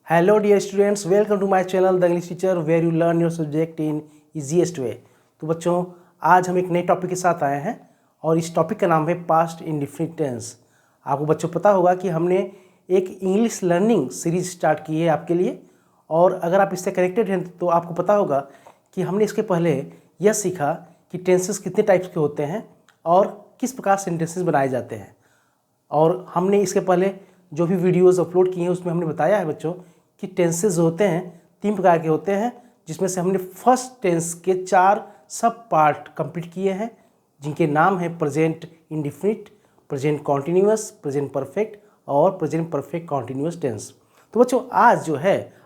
Hello dear students, welcome to my channel the English teacher where you learn your subject in easiest way. तो बच्चों, आज हम एक नए टॉपिक के साथ आए हैं और इस टॉपिक का नाम है पास्ट इंडेफिनिट टेंस। आपको बच्चों पता होगा कि हमने एक इंग्लिश लर्निंग सीरीज स्टार्ट की है आपके लिए, और अगर आप इससे कनेक्टेड हैं तो आपको पता होगा कि हमने इसके पहले यह सीखा कि टेंसेस कितने टाइप्स के होते हैं और किस प्रकार सेंटेंसेस बनाए जाते हैं। और हमने इसके पहले जो भी वीडियोस अपलोड किए हैं उसमें हमने बताया है बच्चों कि टेंसेस होते हैं 3 प्रकार के होते हैं, जिसमें से हमने फर्स्ट टेंस के 4 सब पार्ट कंप्लीट किए हैं, जिनके नाम है present indefinite, present continuous, present perfect और प्रेजेंट परफेक्ट कॉन्टिन्यूअस टेंस। तो बच्चों,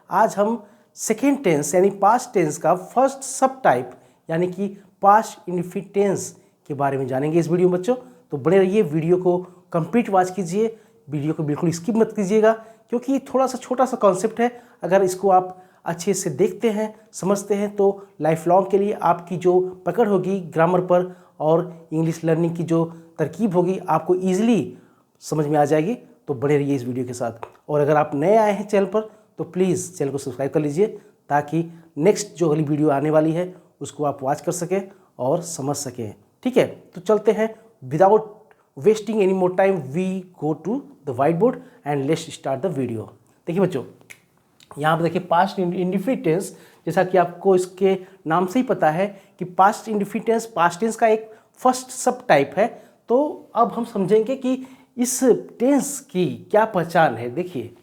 आज हम सेकेंड टेंस यानी पास्ट टेंस का फर्स्ट सब टाइप यानी कि पास्ट इंडेफिनिट टेंस के बारे में जानेंगे इस वीडियो में बच्चों। तो बने रहिए, वीडियो को कंप्लीट वॉच कीजिए, वीडियो को बिल्कुल स्किप मत कीजिएगा, क्योंकि ये थोड़ा सा छोटा सा कॉन्सेप्ट है। अगर इसको आप अच्छे से देखते हैं, समझते हैं, तो लाइफ लॉन्ग के लिए आपकी जो पकड़ होगी ग्रामर पर और इंग्लिश लर्निंग की जो तरकीब होगी आपको ईजिली समझ में आ जाएगी। तो बने रहिए इस वीडियो के साथ। और अगर आप नए आए हैं चैनल पर तो प्लीज़ चैनल को सब्सक्राइब कर लीजिए, ताकि नेक्स्ट जो अगली वीडियो आने वाली है उसको आप वॉच कर सकें और समझ सकें। ठीक है, तो चलते हैं। Without wasting any more time we go to the whiteboard and let's start the video. देखिए बच्चों, यहाँ पर देखिए पास्ट इंडेफिनिट टेंस, जैसा कि आपको इसके नाम से ही पता है कि past indefinite tense past tense का एक फर्स्ट सब टाइप है। तो अब हम समझेंगे कि इस टेंस की क्या पहचान है। देखिए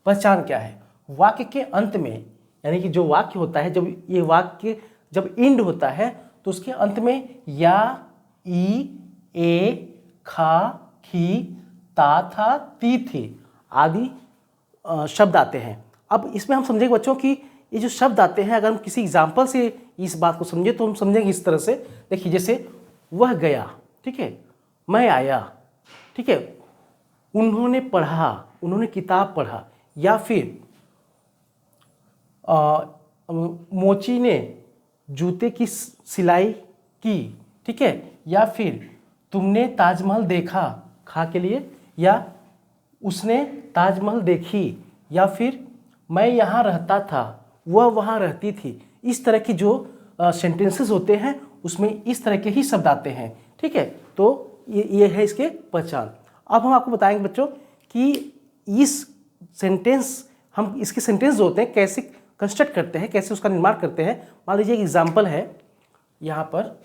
पहचान क्या है। वाक्य के अंत में, यानी कि जो वाक्य होता है, जब ये वाक्य जब एंड होता है तो उसके अंत में या, ई, ए, खा, खी, ता, था, ती, थी आदि शब्द आते हैं। अब इसमें हम समझेंगे बच्चों कि ये जो शब्द आते हैं, अगर हम किसी एग्जाम्पल से इस बात को समझे तो हम समझेंगे इस तरह से। देखिए जैसे वह गया, ठीक है, मैं आया, ठीक है, उन्होंने पढ़ा, उन्होंने किताब पढ़ा, या फिर मोची ने जूते की सिलाई की, ठीक है, या फिर तुमने ताजमहल देखा, खा के लिए, या उसने ताजमहल देखी, या फिर मैं यहाँ रहता था, वह वहाँ रहती थी। इस तरह की जो सेंटेंसेस होते हैं उसमें इस तरह के ही शब्द आते हैं। ठीक है, तो ये है इसके पहचान। अब हम आपको बताएंगे बच्चों कि इस सेंटेंस, हम इसके सेंटेंस जो होते हैं कैसे कंस्ट्रक्ट करते हैं, कैसे उसका निर्माण करते हैं। मान लीजिए एक एग्जाम्पल है यहाँ पर,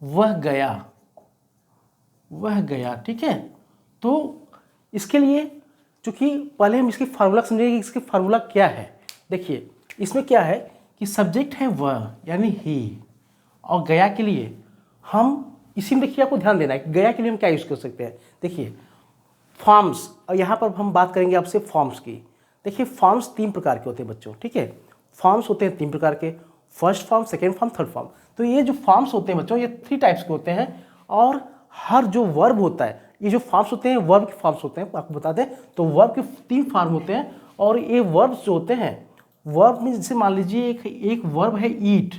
वह गया, वह गया, ठीक है। तो इसके लिए चूंकि पहले हम इसकी फार्मूला समझेंगे कि इसकी फार्मूला क्या है। देखिए इसमें क्या है कि सब्जेक्ट है वह यानी ही, और गया के लिए हम इसी में, देखिए आपको ध्यान देना है कि गया के लिए हम क्या यूज़ कर सकते हैं। देखिए फॉर्म्स, और यहाँ पर हम बात करेंगे आपसे फॉर्म्स की। देखिए फॉर्म्स 3 प्रकार के होते हैं बच्चों, ठीक है। फॉर्म्स होते हैं 3 प्रकार के, first form, second form, third form. तो ये जो फॉर्म्स होते हैं बच्चों, ये 3 टाइप्स के होते हैं। और हर जो वर्ब होता है, ये जो फॉर्म्स होते हैं वर्ब के फॉर्म्स होते हैं, आपको बता दें तो वर्ब के 3 फॉर्म होते हैं। और ये वर्ब्स जो होते हैं, वर्ब में जैसे मान लीजिए एक वर्ब है ईट,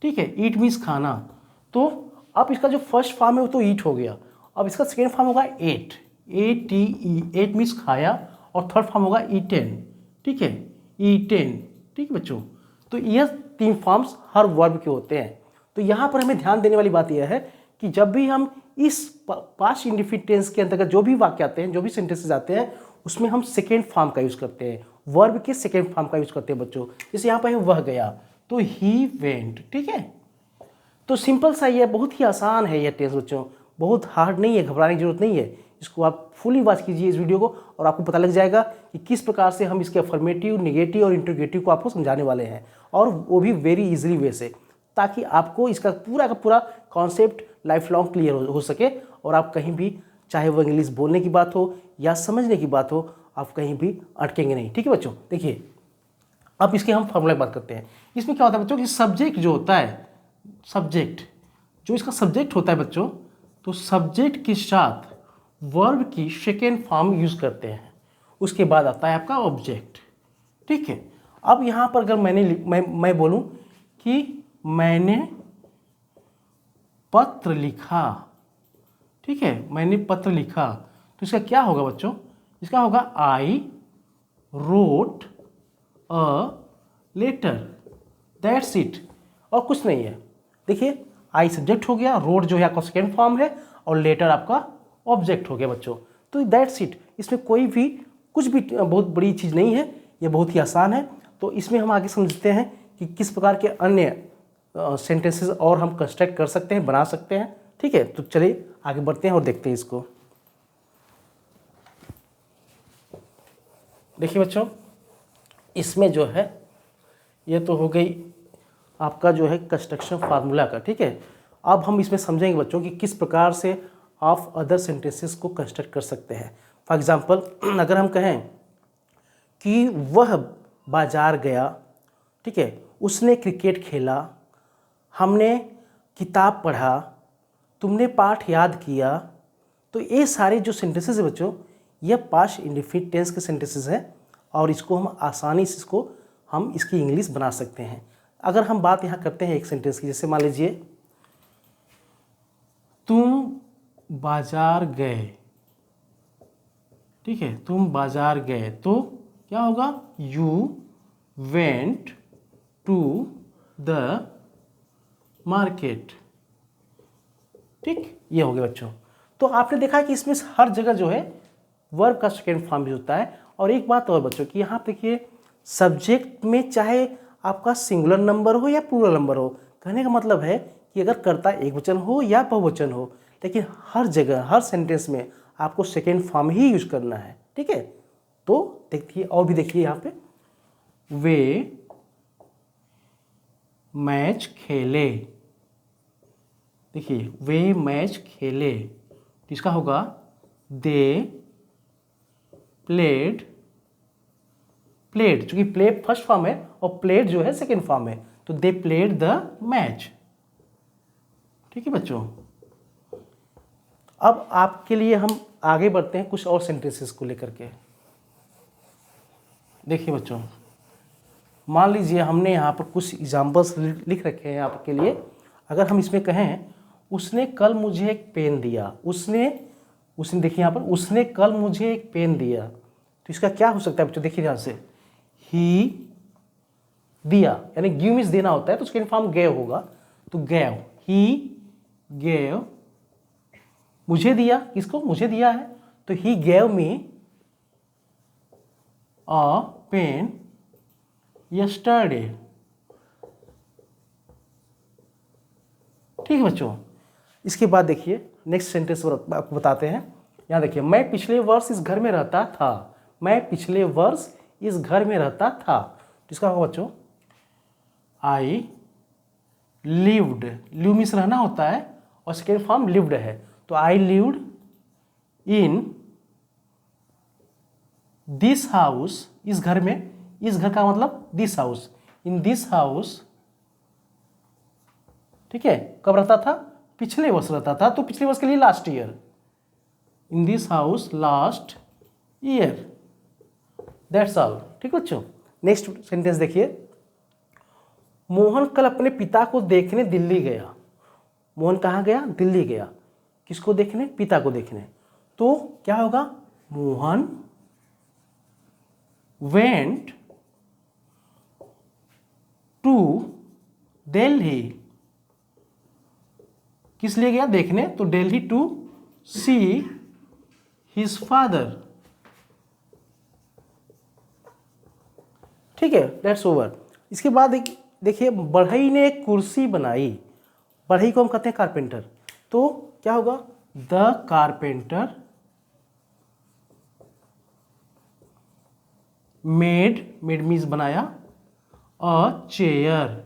ठीक है, ईट मीन्स खाना। तो अब इसका जो फर्स्ट फॉर्म है वो तो ईट हो गया। अब इसका सेकेंड फॉर्म होगा एट, ATE, एट मीन्स खाया, और थर्ड फॉर्म होगा ईटेन, ठीक है, ईटेन, ठीक है बच्चों। तो यह 3 फॉर्म्स हर वर्ब के होते हैं। तो यहाँ पर हमें ध्यान देने वाली बात यह है कि जब भी हम इस पास्ट इंडेफिनिट टेंस के अंतर्गत जो भी वाक्य आते हैं, जो भी सेंटेंसेस आते हैं, उसमें हम सेकेंड फॉर्म का यूज़ करते हैं, वर्ब के सेकेंड फॉर्म का यूज़ करते हैं बच्चों। जैसे यहाँ पर है वह गया, तो ही वेंट, ठीक है। तो सिंपल सा ये, बहुत ही आसान है यह टेंस बच्चों, बहुत हार्ड नहीं है, घबराने की जरूरत नहीं है। इसको आप फुली वॉच कीजिए इस वीडियो को, और आपको पता लग जाएगा कि किस प्रकार से हम इसके अफर्मेटिव, नेगेटिव और इंटरोगेटिव को आपको समझाने वाले हैं, और वो भी वेरी इजीली वे से, ताकि आपको इसका पूरा का पूरा कॉन्सेप्ट लाइफ लॉन्ग क्लियर हो सके। और आप कहीं भी, चाहे वो इंग्लिश बोलने की बात हो या समझने की बात हो, आप कहीं भी अटकेंगे नहीं। ठीक है बच्चों, देखिए अब इसके हम फॉर्मूला की बात करते हैं। इसमें क्या होता है बच्चों कि सब्जेक्ट जो होता है, सब्जेक्ट जो इसका सब्जेक्ट होता है बच्चों, तो सब्जेक्ट के साथ वर्ब की सेकेंड फॉर्म यूज़ करते हैं। उसके बाद आता है आपका ऑब्जेक्ट, ठीक है। अब यहाँ पर अगर मैं बोलूँ कि मैंने पत्र लिखा, ठीक है, मैंने पत्र लिखा, तो इसका क्या होगा बच्चों, इसका होगा I wrote a letter, that's it, और कुछ नहीं है। देखिए आई सब्जेक्ट हो गया, रोड जो है आपका सेकेंड फॉर्म है, और लेटर आपका ऑब्जेक्ट हो गया बच्चों। तो दैट्स इट, इसमें कोई भी कुछ भी बहुत बड़ी चीज़ नहीं है, ये बहुत ही आसान है। तो इसमें हम आगे समझते हैं कि किस प्रकार के अन्य सेंटेंसेस और हम कंस्ट्रक्ट कर सकते हैं, बना सकते हैं। ठीक है, तो चलिए आगे बढ़ते हैं और देखते हैं इसको। देखिए बच्चों, इसमें जो है ये तो हो गई आपका जो है कंस्ट्रक्शन फार्मूला का। ठीक है, अब हम इसमें समझेंगे बच्चों कि किस प्रकार से आप अदर सेंटेंसेस को कंस्ट्रक्ट कर सकते हैं। फॉर एग्जांपल, अगर हम कहें कि वह बाजार गया, ठीक है, उसने क्रिकेट खेला, हमने किताब पढ़ा, तुमने पाठ याद किया, तो ये सारे जो सेंटेंसेस है बच्चों, ये पास्ट इंडेफिनिट टेंस के सेंटेंसेस हैं, और इसको हम आसानी से हम इसकी इंग्लिश बना सकते हैं। अगर हम बात यहाँ करते हैं एक सेंटेंस की, जैसे मान लीजिए तुम बाजार गए, ठीक है, तुम बाजार गए, तो क्या होगा, you went to the market. ठीक, ये हो गया बच्चों। तो आपने देखा कि इसमें हर जगह जो है वर्ब का सेकेंड फॉर्म भी होता है। और एक बात और बच्चों कि यहाँ पे देखिए सब्जेक्ट में चाहे आपका सिंगुलर नंबर हो या प्लूरल नंबर हो, कहने का मतलब है कि अगर कर्ता एक वचन हो या बहुवचन हो, लेकिन हर जगह हर सेंटेंस में आपको सेकेंड फॉर्म ही यूज करना है। ठीक है, तो देखिए और भी देखिए यहाँ पे, वे मैच खेले, देखिए वे मैच खेले, तो इसका होगा दे प्लेड, प्लेड चूंकि प्ले फर्स्ट फॉर्म है और प्लेड जो है सेकेंड फॉर्म है, तो दे प्लेड द मैच। ठीक है बच्चों, अब आपके लिए हम आगे बढ़ते हैं कुछ और सेंटेंसेस को लेकर के। देखिए बच्चों, मान लीजिए हमने यहाँ पर कुछ एग्जाम्पल्स लिख रखे हैं आपके लिए। अगर हम इसमें कहें उसने कल मुझे एक पेन दिया, उसने देखिए यहाँ पर उसने कल मुझे एक पेन दिया, तो इसका क्या हो सकता है बच्चों, देखिए ध्यान से, ही दिया, यानी गिव मींस देना होता है, तो उसका फॉर्म गेव होगा, तो गेव, ही गेव, मुझे दिया, किसको, मुझे दिया है, तो he gave me a pen yesterday. ठीक है बच्चों, इसके बाद देखिए नेक्स्ट सेंटेंस आपको बताते हैं। यहाँ देखिए, मैं पिछले वर्ष इस घर में रहता था, मैं पिछले वर्ष इस घर में रहता था, तो इसका होगा बच्चों आई लिव्ड, लिव मीन्स रहना होता है और सेकेंड फॉर्म लिव्ड है, तो I lived in this house, इस घर में, इस घर का मतलब this house, in this house. ठीक है, कब रहता था, पिछले वर्ष रहता था, तो पिछले वर्ष के लिए last year, in this house last year, that's all. ठीक बच्चों, नेक्स्ट सेंटेंस देखिए, मोहन कल अपने पिता को देखने दिल्ली गया, मोहन कहाँ गया, दिल्ली गया, किसको देखने, पिता को देखने, तो क्या होगा, मोहन वेंट टू दिल्ली, किस लिए गया, देखने, तो Delhi to see his father. ठीक है, दैट्स ओवर। इसके बाद देखिए, बढ़ई ने एक कुर्सी बनाई, बढ़ई को हम कहते हैं कारपेंटर, तो क्या होगा, the carpenter made, made means बनाया, a chair,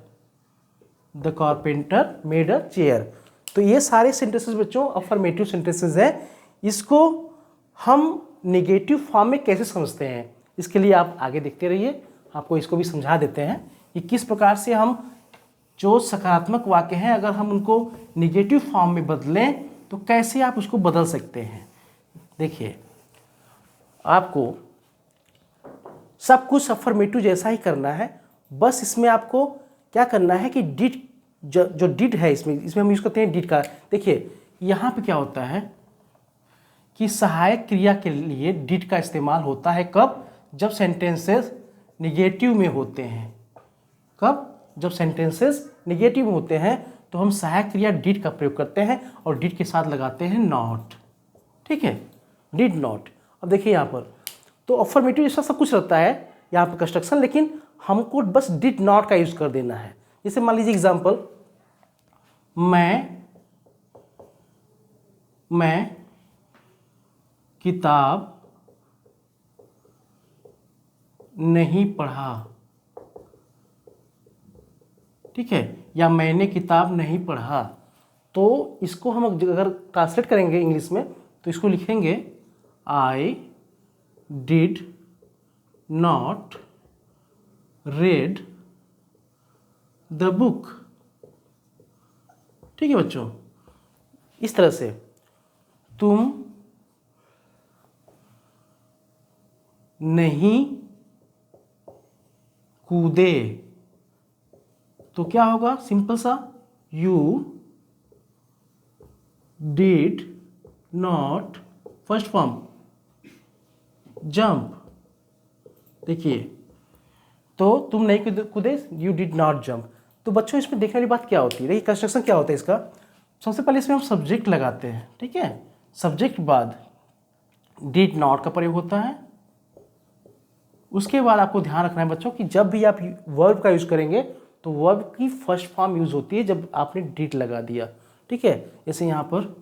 the carpenter made a chair. तो ये सारे सेंटेंसेस बच्चों अफर्मेटिव सेंटेंसेस हैं। इसको हम नेगेटिव फॉर्म में कैसे समझते हैं, इसके लिए आप आगे देखते रहिए, आपको इसको भी समझा देते हैं कि किस प्रकार से हम जो सकारात्मक वाक्य हैं अगर हम उनको नेगेटिव फॉर्म में बदलें तो कैसे आप उसको बदल सकते हैं। देखिए, आपको सब कुछ अफर्मेटिव जैसा ही करना है, बस इसमें आपको क्या करना है कि डिड, जो डिड है इसमें हम यूज करते हैं डिड का। देखिए यहाँ पे क्या होता है कि सहायक क्रिया के लिए डिड का इस्तेमाल होता है, कब, जब सेंटेंसेस निगेटिव में होते हैं। कब? जब सेंटेंसेस निगेटिव में होते हैं तो हम सहायक क्रिया डिड का प्रयोग करते हैं और डिड के साथ लगाते हैं नॉट। ठीक है, डिड नॉट। अब देखिए यहाँ पर तो अफर्मेटिव इसका सब कुछ रहता है यहाँ पर कंस्ट्रक्शन, लेकिन हमको बस डिड नॉट का यूज कर देना है। जैसे मान लीजिए एग्जांपल, मैं किताब नहीं पढ़ा। ठीक है, या मैंने किताब नहीं पढ़ा। तो इसको हम अगर ट्रांसलेट करेंगे इंग्लिश में तो इसको लिखेंगे I did not read the book. ठीक है बच्चों, इस तरह से तुम नहीं कूदे तो क्या होगा? सिंपल सा, you did not, first form jump. देखिए, तो तुम नहीं कूदे, यू डिड नॉट जंप। तो बच्चों इसमें देखने वाली बात क्या होती है? देखिए कंस्ट्रक्शन क्या होता है इसका। सबसे पहले इसमें हम सब्जेक्ट लगाते हैं। ठीक है, सब्जेक्ट बाद डिड नॉट का प्रयोग होता है। उसके बाद आपको ध्यान रखना है बच्चों कि जब भी आप वर्ब का यूज करेंगे तो वर्ब की फर्स्ट फॉर्म यूज होती है जब आपने डिड लगा दिया। ठीक है, जैसे यहाँ पर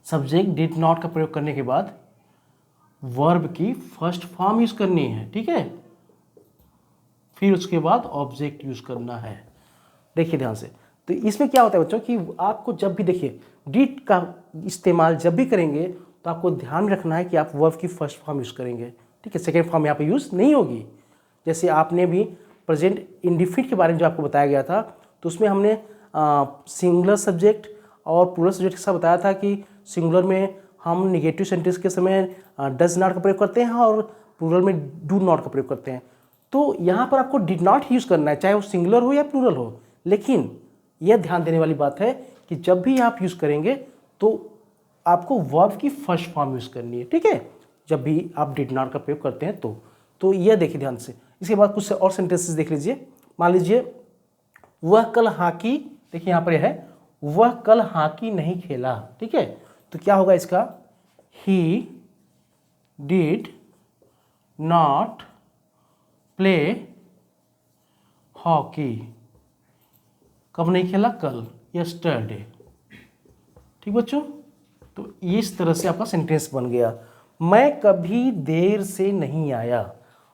सब्जेक्ट डिड नॉट का प्रयोग करने के बाद वर्ब की फर्स्ट फॉर्म यूज करनी है। ठीक है, फिर उसके बाद ऑब्जेक्ट यूज करना है। देखिए ध्यान से, तो इसमें क्या होता है बच्चों कि आपको जब भी देखिए डिड का इस्तेमाल जब भी करेंगे तो आपको ध्यान रखना है कि आप वर्ब की फर्स्ट फॉर्म यूज करेंगे। ठीक है, सेकेंड फॉर्म यहाँ पे यूज नहीं होगी। जैसे आपने भी प्रेजेंट इंडिफिनिट के बारे में जो आपको बताया गया था तो उसमें हमने सिंगुलर सब्जेक्ट और प्लूरल सब्जेक्ट के साथ बताया था कि सिंगुलर में हम निगेटिव सेंटेंस के समय डज नॉट का प्रयोग करते हैं और प्लूरल में डू नॉट का प्रयोग करते हैं। तो यहाँ पर आपको डिड नॉट यूज करना है, चाहे वो सिंगुलर हो या प्लूरल हो। लेकिन यह ध्यान देने वाली बात है कि जब भी आप यूज करेंगे तो आपको वर्ब की फर्स्ट फॉर्म यूज करनी है। ठीक है, जब भी आप डिड नॉट का प्रयोग करते हैं तो यह देखिए ध्यान से। इसके बाद कुछ और सेंटेंसेस देख लीजिए। मान लीजिए वह कल हॉकी, देखिए यहाँ पर यह है, वह कल हॉकी नहीं खेला। ठीक है, तो क्या होगा इसका? He did not play hockey. कब नहीं खेला? कल, यस्टरडे। ठीक बच्चों, तो इस तरह से आपका सेंटेंस बन गया। मैं कभी देर से नहीं आया।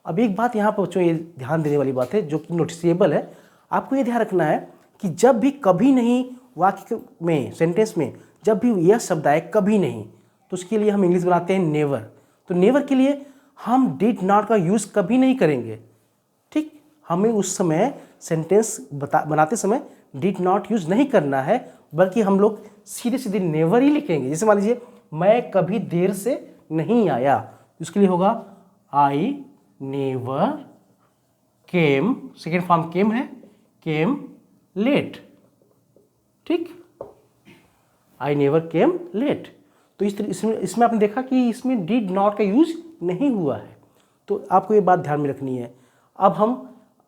अब एक बात यहाँ पर बच्चों ये ध्यान देने वाली बात है जो कि नोटिसेबल है। आपको ये ध्यान रखना है कि जब भी कभी नहीं वाक्य में, सेंटेंस में जब भी यह शब्द आए कभी नहीं, तो उसके लिए हम इंग्लिश बनाते हैं नेवर। तो नेवर के लिए हम डिड नॉट का यूज़ कभी नहीं करेंगे। ठीक, हमें उस समय सेंटेंस बनाते समय डिड नॉट यूज़ नहीं करना है, बल्कि हम लोग सीधे सीधे नेवर ही लिखेंगे। जैसे मान लीजिए मैं कभी देर से नहीं आया, उसके लिए होगा I never came, second form came है, केम लेट। ठीक, आई नेवर केम लेट। तो इस तरह इसमें आपने देखा कि इसमें डिड नॉट का यूज नहीं हुआ है। तो आपको ये बात ध्यान में रखनी है। अब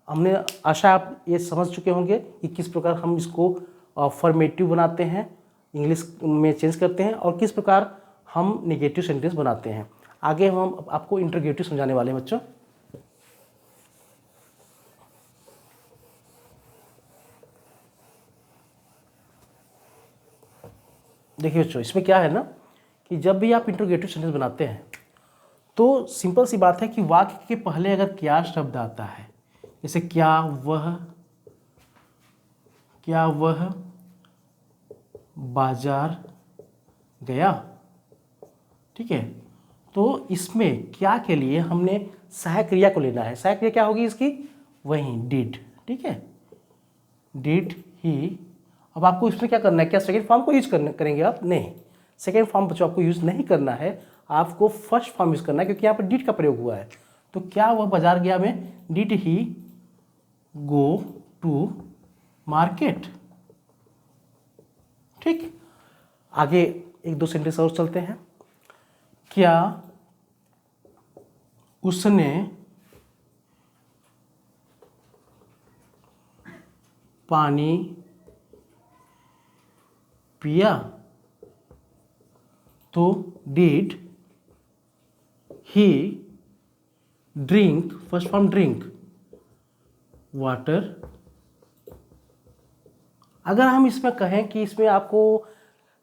हमने आशा आप ये समझ चुके होंगे कि किस प्रकार हम इसको फॉर्मेटिव बनाते हैं, इंग्लिश में चेंज करते हैं, और किस प्रकार हम नेगेटिव सेंटेंस बनाते हैं। आगे हम आपको इंटरोगेटिव समझाने वाले हैं बच्चों। देखिए बच्चों, इसमें क्या है ना कि जब भी आप इंटरोगेटिव सेंटेंस बनाते हैं तो सिंपल सी बात है कि वाक्य के पहले अगर क्या शब्द आता है, जैसे क्या वह बाजार गया। ठीक है, तो इसमें क्या के लिए हमने सहायक क्रिया को लेना है। सहायक क्रिया क्या होगी इसकी? वही डिड। ठीक है, डिड ही। अब आपको इसमें क्या करना है? क्या सेकेंड फॉर्म को यूज करेंगे आप? नहीं, सेकेंड फॉर्म बच्चों आपको यूज नहीं करना है, आपको फर्स्ट फॉर्म यूज करना है, क्योंकि यहाँ पर डिड का प्रयोग हुआ है। तो क्या वह बाजार गया में did he go to market. ठीक, आगे एक दो सेंटेंस और चलते हैं। क्या उसने पानी पिया, तो did he drink, first form drink water. अगर हम इसमें कहें कि इसमें आपको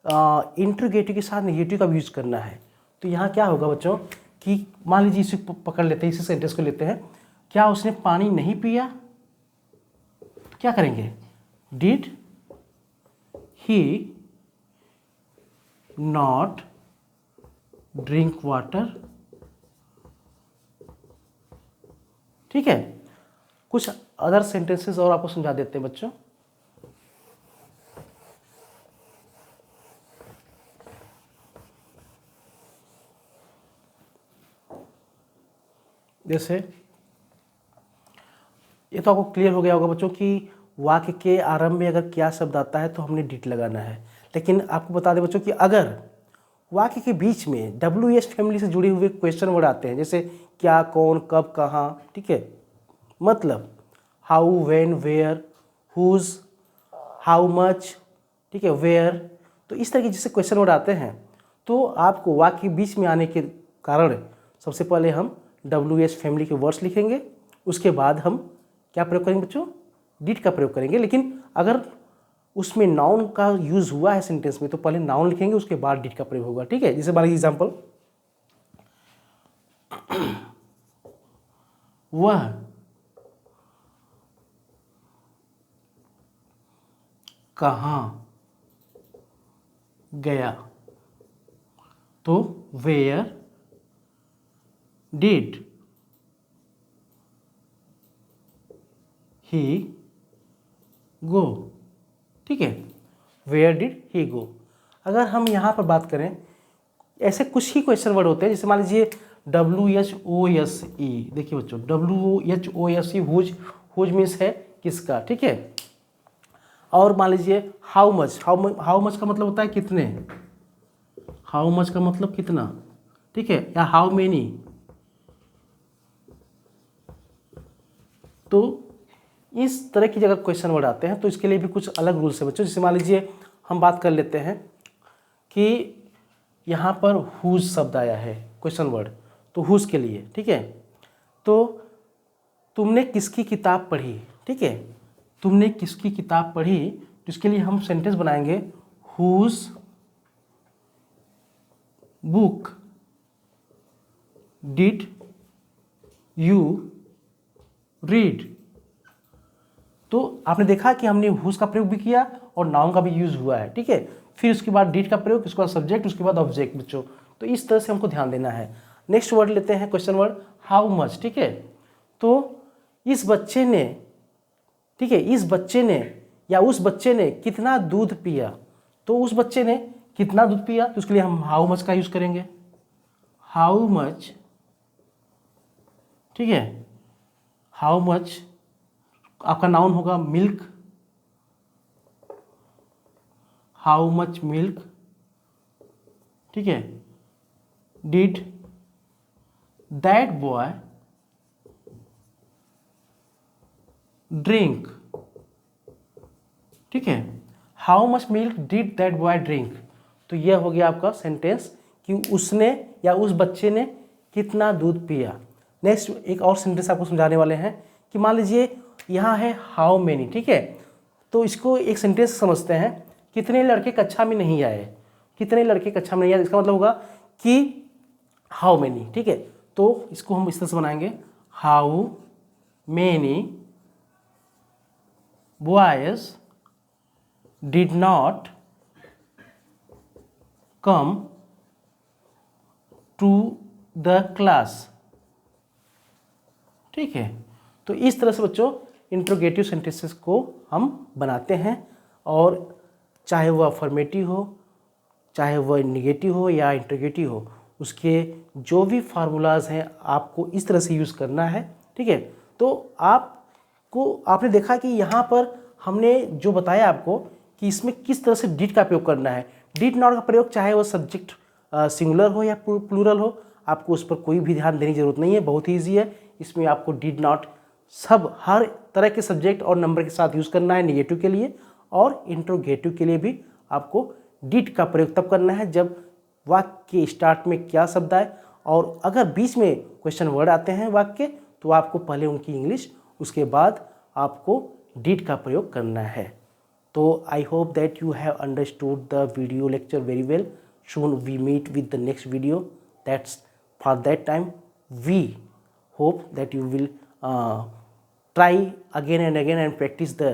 इंटरोगेटिव के साथ नेगेटिव का भी यूज करना है, तो यहाँ क्या होगा बच्चों कि मान लीजिए इसे पकड़ लेते हैं, इसी सेंटेंस को लेते हैं, क्या उसने पानी नहीं पिया, तो क्या करेंगे, did he not drink water. ठीक है, कुछ अदर सेंटेंसेस और आपको समझा देते हैं बच्चों। जैसे ये तो आपको क्लियर हो गया होगा बच्चों कि वाक्य के आरंभ में अगर क्या शब्द आता है तो हमने डिड लगाना है। लेकिन आपको बता दें बच्चों कि अगर वाक्य के बीच में WH फैमिली से जुड़े हुए क्वेश्चन वर्ड आते हैं, जैसे क्या, कौन, कब, कहाँ, ठीक है, मतलब how, when, where, whose, how much, ठीक है, वेयर, तो इस तरह के जैसे क्वेश्चन वर्ड आते हैं तो आपको वाक्य के बीच में आने के कारण सबसे पहले हम WH फैमिली के वर्ड्स लिखेंगे, उसके बाद हम क्या प्रयोग करेंगे बच्चों, डिड का प्रयोग करेंगे। लेकिन अगर उसमें नाउन का यूज हुआ है सेंटेंस में तो पहले नाउन लिखेंगे, उसके बाद डिड का प्रयोग होगा। ठीक है, जैसे मान लीजिए एग्जाम्पल, वह कहाँ गया, तो वेयर डिड ही गो। ठीक है, वेयर डिड ही गो। अगर हम यहाँ पर बात करें, ऐसे कुछ ही क्वेश्चन वर्ड होते हैं, जैसे मान लीजिए WHOSE, देखिए बच्चों WHOSE, हुज मीन्स है किसका, ठीक है। और मान लीजिए हाउ मच, हाउ मच का मतलब होता है कितने, हाउ मच का मतलब कितना, ठीक है, या हाउ मेनी। तो इस तरह की जगह क्वेश्चन वर्ड आते हैं तो इसके लिए भी कुछ अलग रूल्स है बच्चों। जैसे मान लीजिए हम बात कर लेते हैं कि यहाँ पर हुज शब्द आया है क्वेश्चन वर्ड, तो हुज के लिए, ठीक है, तो तुमने किसकी किताब पढ़ी, ठीक है, तुमने किसकी किताब पढ़ी, तो इसके लिए हम सेंटेंस बनाएंगे whose book did you read. तो आपने देखा कि हमने हुज का प्रयोग भी किया और नाउन का भी यूज हुआ है, ठीक है। फिर उसके बाद डिड का प्रयोग, उसके बाद सब्जेक्ट, उसके बाद ऑब्जेक्ट बच्चों। तो इस तरह से हमको ध्यान देना है। नेक्स्ट वर्ड लेते हैं क्वेश्चन वर्ड हाउ मच, ठीक है। तो इस बच्चे ने, ठीक है, इस बच्चे ने या उस बच्चे ने कितना दूध पिया, तो उस बच्चे ने कितना दूध पिया, तो उसके लिए हम हाउ मच का यूज करेंगे, हाउ मच, ठीक है, हाउ मच आपका नाउन होगा मिल्क, हाउ मच मिल्क, ठीक है, डिड दैट बॉय ड्रिंक, ठीक है, how much milk did that boy drink. तो यह हो गया आपका सेंटेंस कि उसने या उस बच्चे ने कितना दूध पिया। नेक्स्ट एक और सेंटेंस आपको समझाने वाले हैं कि मान लीजिए यहाँ है हाउ मेनी, ठीक है, तो इसको एक सेंटेंस समझते हैं, कितने लड़के कक्षा में नहीं आए, कितने लड़के कक्षा में नहीं आए, इसका मतलब होगा कि हाउ मेनी, ठीक है। तो इसको हम इस तरह से बनाएंगे, how many boys did not come to the class, ठीक है। तो इस तरह से बच्चों इंट्रोगेटिव सेंटेंसेस को हम बनाते हैं, और चाहे वह अफर्मेटिव हो, चाहे वह निगेटिव हो या इंट्रोगेटिव हो, उसके जो भी फार्मूलाज हैं आपको इस तरह से यूज़ करना है, ठीक है। तो आपने देखा कि यहाँ पर हमने जो बताया आपको कि इसमें किस तरह से डिड का प्रयोग करना है। डिड नॉट का प्रयोग चाहे वह सब्जेक्ट सिंगुलर हो या प्लूरल हो, आपको उस पर कोई भी ध्यान देने की जरूरत नहीं है, बहुत ही ईजी है। इसमें आपको डिड नॉट सब हर तरह के सब्जेक्ट और नंबर के साथ यूज़ करना है, नेगेटिव के लिए और इंट्रोगेटिव के लिए भी आपको डिड का प्रयोग तब करना है जब वाक्य के स्टार्ट में क्या शब्द आए, और अगर बीच में क्वेश्चन वर्ड आते हैं वाक्य तो आपको पहले उनकी इंग्लिश, उसके बाद आपको डिड का प्रयोग करना है। तो I hope that you have understood the video lecture very well. Soon we meet with the next video. That's for that time we hope that you will try again and again and practice the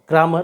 grammar